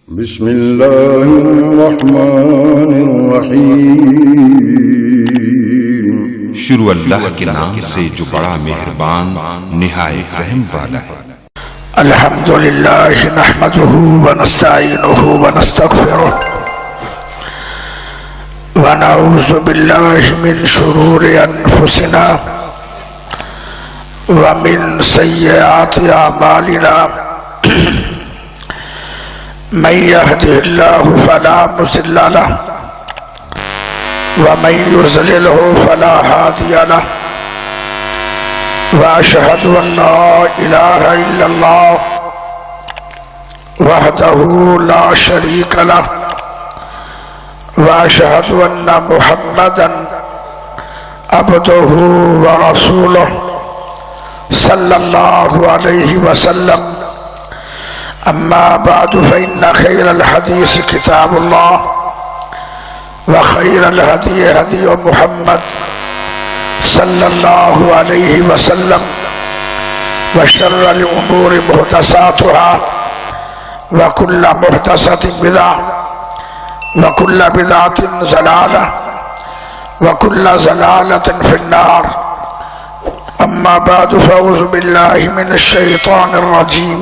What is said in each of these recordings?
बिस्मिल्लाहिर्रहमानिर्रहीम। शुरू अल्लाह के नाम से जो बड़ा मेहरबान निहायत रहम वाला है। अल्हम्दुलिल्लाह नहमदुहु व नस्तईनुहु व नस्तगफिरुह व नऊज़ु बिल्लाहि मिन शुरूरि अनफुसिना व मिन सय्यिआति अमालिना मन यहदिहिल्लाहु फला मुज़िल्ल लहु व मन युज़लिलहु फला हादिय लहु व अशहदु अल्ला इलाहा इल्लल्लाह वहदहु ला शरीक लहु व अशहदु अन्ना मुहम्मदन अब्दुहु व रसूलुहु सल्लल्लाहु अलैहि वसल्लम। अम्मा बादु फ़इन्न खैरल हदीस किताबुल्लाह व खैरल हदी हदी मुहम्मद सल्लल्लाहु अलैहि वसल्लम व शर्रल उमूरि मुहदसातुहा व कुल्ल मुहदसतिन बिदअह व कुल्ल बिदअतिन ज़लालह व कुल्ल ज़लालतिन फिन्नार। अम्मा बादु फ़अऊज़ु बिल्लाहि मिनश शैतानिर रजीम।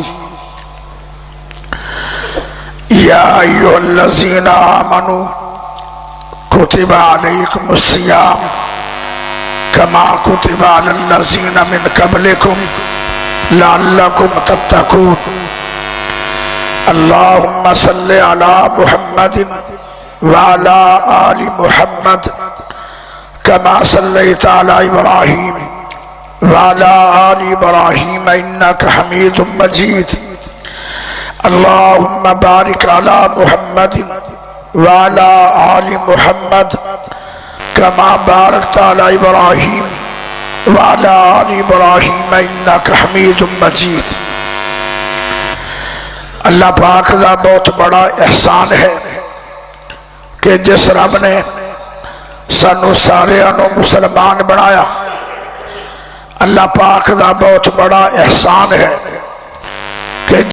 या अय्युहल्लज़ीना आमनू कुतिबा अलैकुमुस सियाम कमा कुतिबा अलल्लज़ीना मिन क़ब्लिकुम लअल्लकुम तत्तक़ून। अल्लाहुम्मा सल्लि अला मुहम्मदिन व अला आलि मुहम्मद कमा सल्लैता अला इब्राहीम व अला आलि इब्राहीम इन्नका हमीदुम मजीद। अल्लाहुम्मा बारिक अला मुहम्मदिन व अला आलि मुहम्मद कमा बारकता अला इब्राहीम व अला आलि इब्राहीम इन्नका हमीदुम मजीद। अल्लाह पाक का बहुत बड़ा एहसान है कि जिस रब ने सानू सारियां नू मुसलमान बनाया। अल्लाह पाक का बहुत बड़ा एहसान है कि